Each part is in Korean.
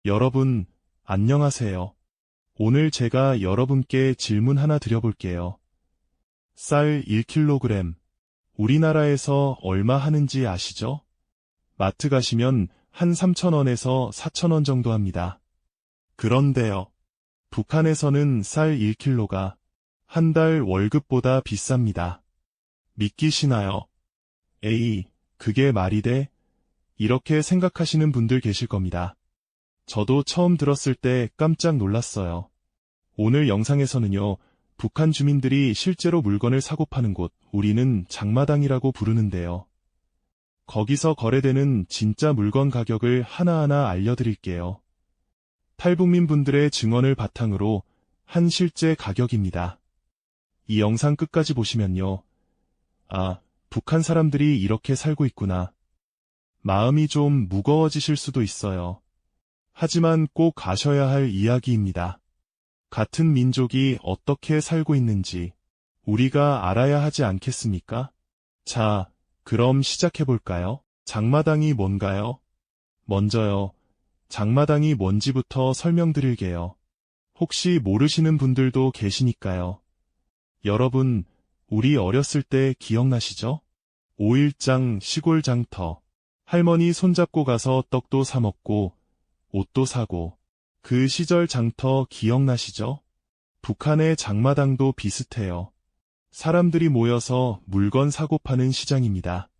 여러분, 안녕하세요. 오늘 제가 여러분께 질문 하나 드려볼게요. 쌀 1kg, 우리나라에서 얼마 하는지 아시죠? 마트 가시면 한 3,000원에서 4,000원 정도 합니다. 그런데요, 북한에서는 쌀 1kg가 한 달 월급보다 비쌉니다. 믿기시나요? 에이, 그게 말이 돼? 이렇게 생각하시는 분들 계실 겁니다. 저도 처음 들었을 때 깜짝 놀랐어요. 오늘 영상에서는요, 북한 주민들이 실제로 물건을 사고 파는 곳, 우리는 장마당이라고 부르는데요. 거기서 거래되는 진짜 물건 가격을 하나하나 알려드릴게요. 탈북민 분들의 증언을 바탕으로 한 실제 가격입니다. 이 영상 끝까지 보시면요. 아, 북한 사람들이 이렇게 살고 있구나. 마음이 좀 무거워지실 수도 있어요. 하지만 꼭 아셔야 할 이야기입니다. 같은 민족이 어떻게 살고 있는지 우리가 알아야 하지 않겠습니까? 자, 그럼 시작해볼까요? 장마당이 뭔가요? 먼저요, 장마당이 뭔지부터 설명드릴게요. 혹시 모르시는 분들도 계시니까요. 여러분, 우리 어렸을 때 기억나시죠? 5일장 시골 장터, 할머니 손잡고 가서 떡도 사 먹고 옷도 사고, 그 시절 장터 기억나시죠? 북한의 장마당도 비슷해요. 사람들이 모여서 물건 사고 파는 시장입니다.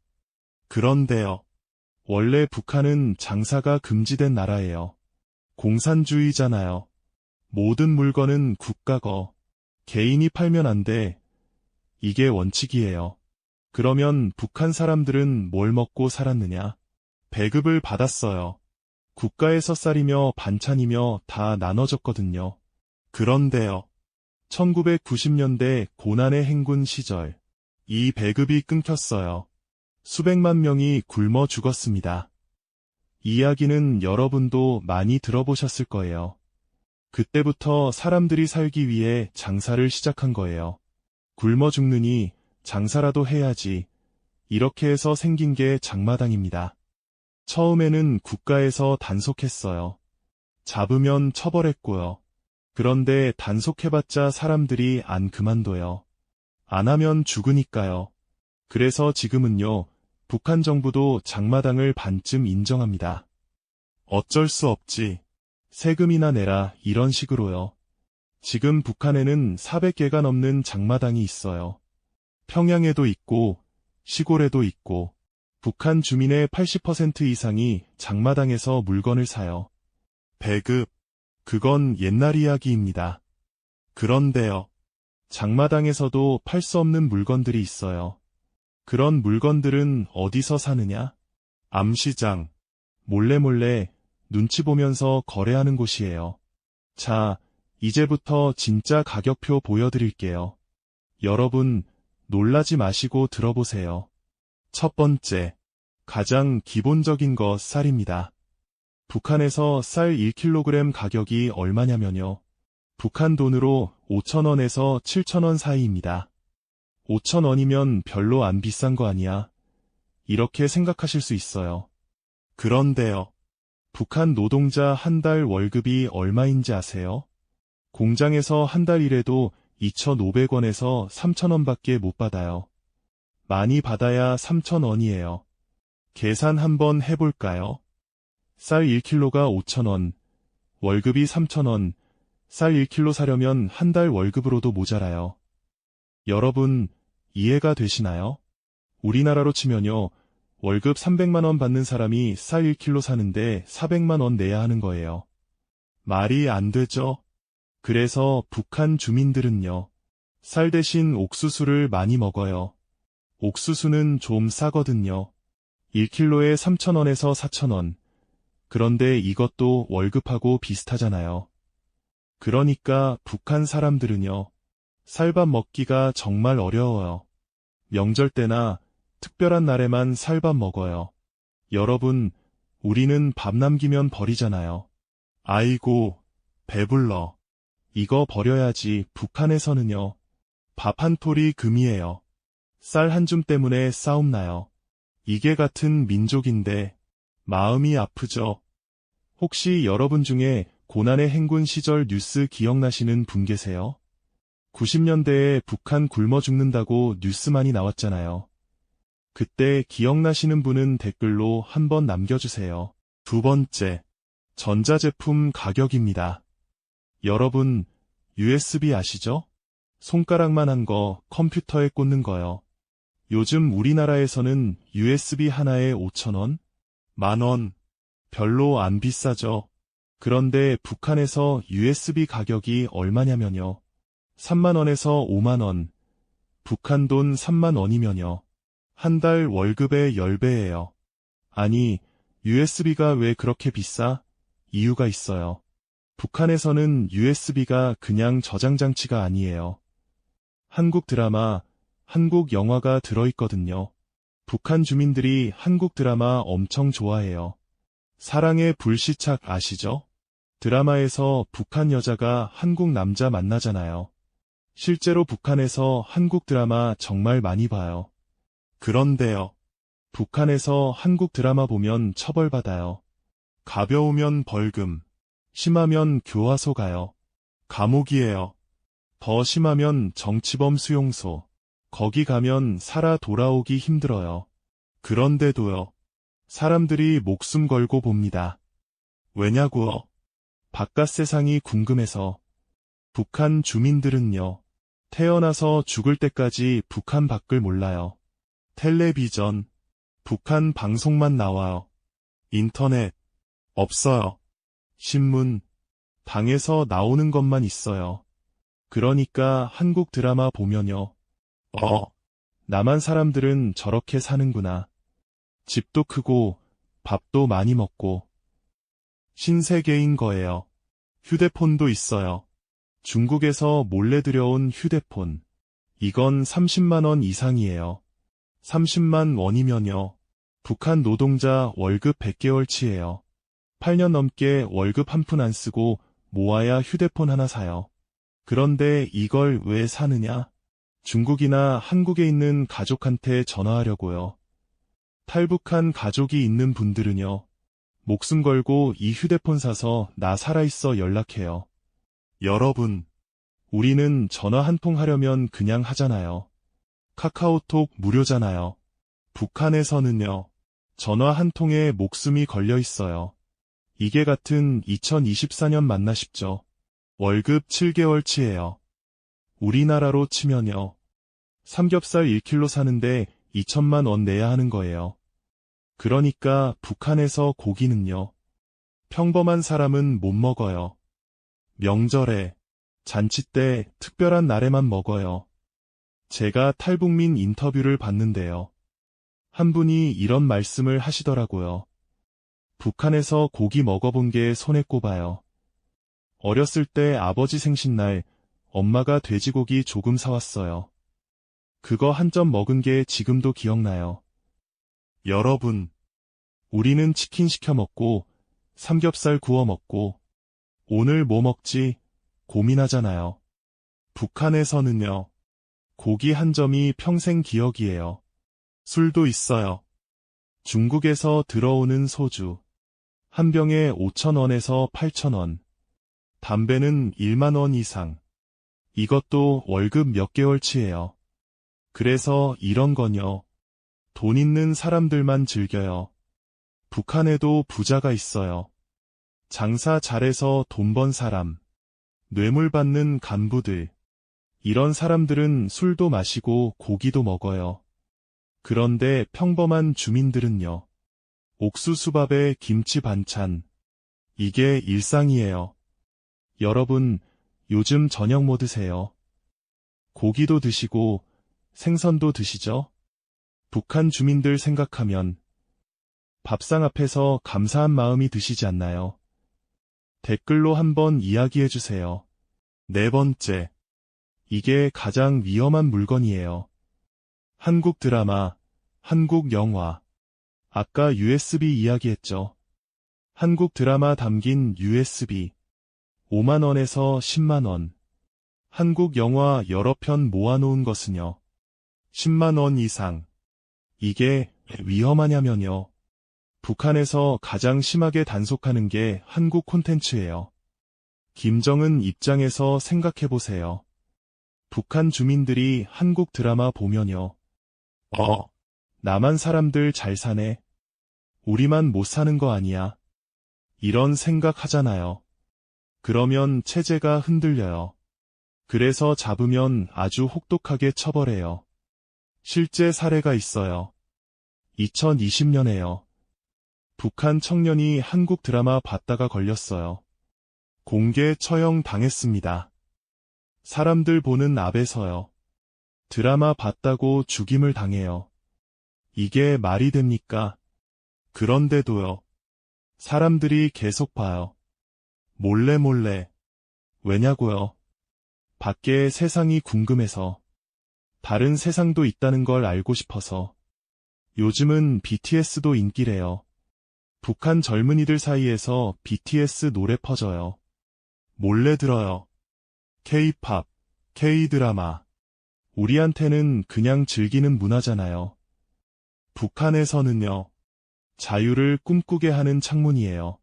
그런데요, 원래 북한은 장사가 금지된 나라예요. 공산주의잖아요. 모든 물건은 국가 거, 개인이 팔면 안 돼. 이게 원칙이에요. 그러면 북한 사람들은 뭘 먹고 살았느냐? 배급을 받았어요. 국가에서 쌀이며 반찬이며 다 나눠졌거든요. 그런데요, 1990년대 고난의 행군 시절, 이 배급이 끊겼어요. 수백만 명이 굶어 죽었습니다. 이야기는 여러분도 많이 들어보셨을 거예요. 그때부터 사람들이 살기 위해 장사를 시작한 거예요. 굶어 죽느니 장사라도 해야지. 이렇게 해서 생긴 게 장마당입니다. 처음에는 국가에서 단속했어요. 잡으면 처벌했고요. 그런데 단속해봤자 사람들이 안 그만둬요. 안 하면 죽으니까요. 그래서 지금은요, 북한 정부도 장마당을 반쯤 인정합니다. 어쩔 수 없지. 세금이나 내라, 이런 식으로요. 지금 북한에는 400개가 넘는 장마당이 있어요. 평양에도 있고, 시골에도 있고, 북한 주민의 80% 이상이 장마당에서 물건을 사요. 배급, 그건 옛날 이야기입니다. 그런데요, 장마당에서도 팔 수 없는 물건들이 있어요. 그런 물건들은 어디서 사느냐? 암시장, 몰래 눈치 보면서 거래하는 곳이에요. 자, 이제부터 진짜 가격표 보여드릴게요. 여러분, 놀라지 마시고 들어보세요. 첫 번째, 가장 기본적인 거 쌀입니다. 북한에서 쌀 1kg 가격이 얼마냐면요. 북한 돈으로 5,000원에서 7,000원 사이입니다. 5,000원이면 별로 안 비싼 거 아니야? 이렇게 생각하실 수 있어요. 그런데요, 북한 노동자 한 달 월급이 얼마인지 아세요? 공장에서 한 달 일해도 2,500원에서 3,000원밖에 못 받아요. 많이 받아야 3,000원이에요. 계산 한번 해볼까요? 쌀 1kg가 5,000원, 월급이 3,000원, 쌀 1kg 사려면 한 달 월급으로도 모자라요. 여러분, 이해가 되시나요? 우리나라로 치면요, 월급 300만 원 받는 사람이 쌀 1kg 사는데 400만 원 내야 하는 거예요. 말이 안 되죠? 그래서 북한 주민들은요, 쌀 대신 옥수수를 많이 먹어요. 옥수수는 좀 싸거든요. 1kg에 3,000원에서 4,000원. 그런데 이것도 월급하고 비슷하잖아요. 그러니까 북한 사람들은요, 쌀밥 먹기가 정말 어려워요. 명절 때나 특별한 날에만 쌀밥 먹어요. 여러분, 우리는 밥 남기면 버리잖아요. 아이고, 배불러. 이거 버려야지. 북한에서는요, 밥 한 톨이 금이에요. 쌀 한 줌 때문에 싸움 나요. 이게 같은 민족인데 마음이 아프죠. 혹시 여러분 중에 고난의 행군 시절 뉴스 기억나시는 분 계세요? 90년대에 북한 굶어 죽는다고 뉴스 많이 나왔잖아요. 그때 기억나시는 분은 댓글로 한번 남겨주세요. 두 번째, 전자제품 가격입니다. 여러분, USB 아시죠? 손가락만 한 거 컴퓨터에 꽂는 거요. 요즘 우리나라에서는 USB 하나에 5,000원? 10,000원. 별로 안 비싸죠. 그런데 북한에서 USB 가격이 얼마냐면요. 3만원에서 5만원. 북한 돈 3만원이면요. 한 달 월급의 10배예요. 아니, USB가 왜 그렇게 비싸? 이유가 있어요. 북한에서는 USB가 그냥 저장 장치가 아니에요. 한국 드라마, 한국 영화가 들어있거든요. 북한 주민들이 한국 드라마 엄청 좋아해요. 사랑의 불시착 아시죠? 드라마에서 북한 여자가 한국 남자 만나잖아요. 실제로 북한에서 한국 드라마 정말 많이 봐요. 그런데요. 북한에서 한국 드라마 보면 처벌받아요. 가벼우면 벌금, 심하면 교화소 가요. 감옥이에요. 더 심하면 정치범 수용소. 거기 가면 살아 돌아오기 힘들어요. 그런데도요. 사람들이 목숨 걸고 봅니다. 왜냐고요? 바깥 세상이 궁금해서. 북한 주민들은요. 태어나서 죽을 때까지 북한 밖을 몰라요. 텔레비전, 북한 방송만 나와요. 인터넷, 없어요. 신문, 방에서 나오는 것만 있어요. 그러니까 한국 드라마 보면요. 남한 사람들은 저렇게 사는구나. 집도 크고, 밥도 많이 먹고. 신세계인 거예요. 휴대폰도 있어요. 중국에서 몰래 들여온 휴대폰. 이건 30만 원 이상이에요. 30만 원이면요. 북한 노동자 월급 100개월치예요. 8년 넘게 월급 한 푼 안 쓰고 모아야 휴대폰 하나 사요. 그런데 이걸 왜 사느냐? 중국이나 한국에 있는 가족한테 전화하려고요. 탈북한 가족이 있는 분들은요. 목숨 걸고 이 휴대폰 사서 나 살아있어 연락해요. 여러분, 우리는 전화 한 통 하려면 그냥 하잖아요. 카카오톡 무료잖아요. 북한에서는요. 전화 한 통에 목숨이 걸려 있어요. 이게 같은 2024년 맞나 싶죠. 월급 7개월치예요. 우리나라로 치면요. 삼겹살 1kg 사는데 2천만 원 내야 하는 거예요. 그러니까 북한에서 고기는요. 평범한 사람은 못 먹어요. 명절에, 잔치 때, 특별한 날에만 먹어요. 제가 탈북민 인터뷰를 봤는데요. 한 분이 이런 말씀을 하시더라고요. 북한에서 고기 먹어본 게 손에 꼽아요. 어렸을 때 아버지 생신날 엄마가 돼지고기 조금 사왔어요. 그거 한 점 먹은 게 지금도 기억나요. 여러분, 우리는 치킨 시켜 먹고 삼겹살 구워 먹고 오늘 뭐 먹지 고민하잖아요. 북한에서는요. 고기 한 점이 평생 기억이에요. 술도 있어요. 중국에서 들어오는 소주. 한 병에 5,000원에서 8,000원. 담배는 1만 원 이상. 이것도 월급 몇 개월치예요. 그래서 이런 건요. 돈 있는 사람들만 즐겨요. 북한에도 부자가 있어요. 장사 잘해서 돈 번 사람. 뇌물 받는 간부들. 이런 사람들은 술도 마시고 고기도 먹어요. 그런데 평범한 주민들은요. 옥수수밥에 김치 반찬. 이게 일상이에요. 여러분, 요즘 저녁 뭐 드세요? 고기도 드시고 생선도 드시죠? 북한 주민들 생각하면 밥상 앞에서 감사한 마음이 드시지 않나요? 댓글로 한번 이야기해주세요. 네 번째. 이게 가장 위험한 물건이에요. 한국 드라마, 한국 영화. 아까 USB 이야기했죠. 한국 드라마 담긴 USB. 5만 원에서 10만 원. 한국 영화 여러 편 모아놓은 것은요. 10만 원 이상. 이게 왜 위험하냐면요. 북한에서 가장 심하게 단속하는 게 한국 콘텐츠예요. 김정은 입장에서 생각해보세요. 북한 주민들이 한국 드라마 보면요. 남한 사람들 잘 사네. 우리만 못 사는 거 아니야. 이런 생각 하잖아요. 그러면 체제가 흔들려요. 그래서 잡으면 아주 혹독하게 처벌해요. 실제 사례가 있어요. 2020년에요. 북한 청년이 한국 드라마 봤다가 걸렸어요. 공개 처형 당했습니다. 사람들 보는 앞에서요. 드라마 봤다고 죽임을 당해요. 이게 말이 됩니까? 그런데도요. 사람들이 계속 봐요. 몰래. 왜냐고요? 밖에 세상이 궁금해서. 다른 세상도 있다는 걸 알고 싶어서. 요즘은 BTS도 인기래요. 북한 젊은이들 사이에서 BTS 노래 퍼져요. 몰래 들어요. K-팝, K-드라마. 우리한테는 그냥 즐기는 문화잖아요. 북한에서는요. 자유를 꿈꾸게 하는 창문이에요.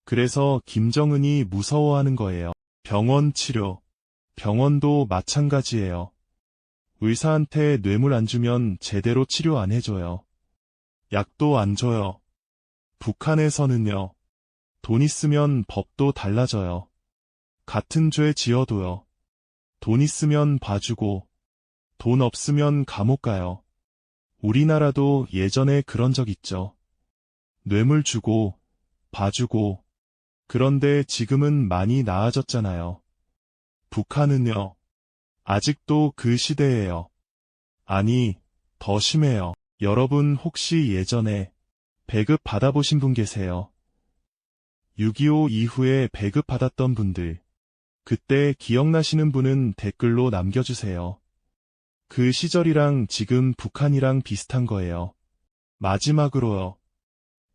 그래서 김정은이 무서워하는 거예요. 병원 치료. 병원도 마찬가지예요. 의사한테 뇌물 안 주면 제대로 치료 안 해줘요. 약도 안 줘요. 북한에서는요. 돈 있으면 법도 달라져요. 같은 죄 지어도요. 돈 있으면 봐주고, 돈 없으면 감옥 가요. 우리나라도 예전에 그런 적 있죠. 뇌물 주고, 봐주고, 그런데 지금은 많이 나아졌잖아요. 북한은요. 아직도 그 시대예요. 아니, 더 심해요. 여러분 혹시 예전에 배급 받아보신 분 계세요? 6.25 이후에 배급 받았던 분들. 그때 기억나시는 분은 댓글로 남겨주세요. 그 시절이랑 지금 북한이랑 비슷한 거예요. 마지막으로요.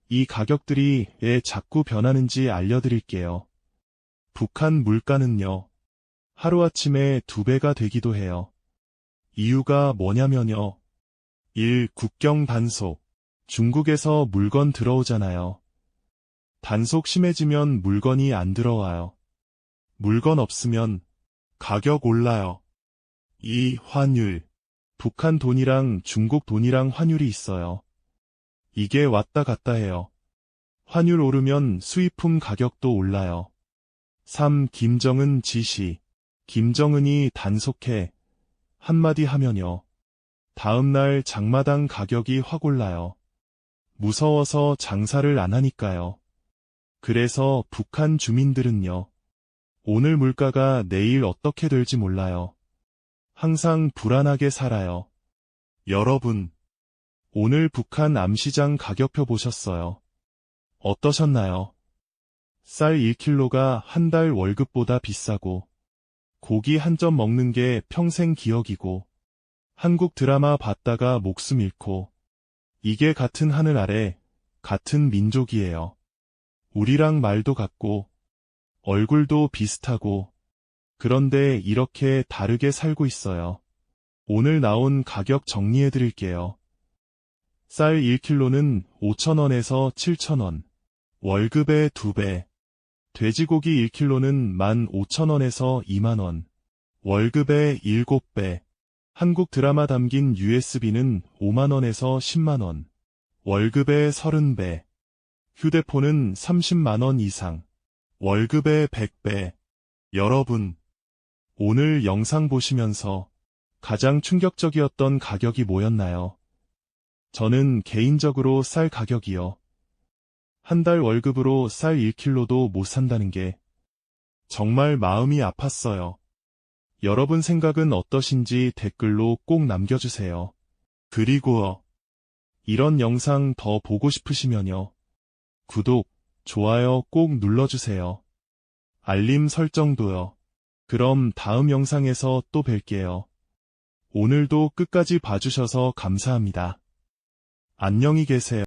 이 가격들이 왜 자꾸 변하는지 알려드릴게요. 북한 물가는요. 하루아침에 2배가 되기도 해요. 이유가 뭐냐면요. 1. 국경 단속. 중국에서 물건 들어오잖아요. 단속 심해지면 물건이 안 들어와요. 물건 없으면 가격 올라요. 2. 환율. 북한 돈이랑 중국 돈이랑 환율이 있어요. 이게 왔다 갔다 해요. 환율 오르면 수입품 가격도 올라요. 3. 김정은 지시. 김정은이 단속해. 한마디 하면요. 다음날 장마당 가격이 확 올라요. 무서워서 장사를 안 하니까요. 그래서 북한 주민들은요. 오늘 물가가 내일 어떻게 될지 몰라요. 항상 불안하게 살아요. 여러분, 오늘 북한 암시장 가격표 보셨어요? 어떠셨나요? 쌀 1kg가 한 달 월급보다 비싸고, 고기 한 점 먹는 게 평생 기억이고, 한국 드라마 봤다가 목숨 잃고, 이게 같은 하늘 아래, 같은 민족이에요. 우리랑 말도 같고, 얼굴도 비슷하고, 그런데 이렇게 다르게 살고 있어요. 오늘 나온 가격 정리해 드릴게요. 쌀 1kg는 5,000원에서 7,000원. 월급의 2배. 돼지고기 1kg는 15,000원에서 2만원. 월급의 7배. 한국 드라마 담긴 USB는 5만원에서 10만원. 월급의 30배. 휴대폰은 30만원 이상. 월급의 100배. 여러분, 오늘 영상 보시면서 가장 충격적이었던 가격이 뭐였나요? 저는 개인적으로 쌀 가격이요. 한 달 월급으로 쌀 1kg도 못 산다는 게 정말 마음이 아팠어요. 여러분 생각은 어떠신지 댓글로 꼭 남겨주세요. 그리고 이런 영상 더 보고 싶으시면요. 구독, 좋아요 꼭 눌러주세요. 알림 설정도요. 그럼 다음 영상에서 또 뵐게요. 오늘도 끝까지 봐주셔서 감사합니다. 안녕히 계세요.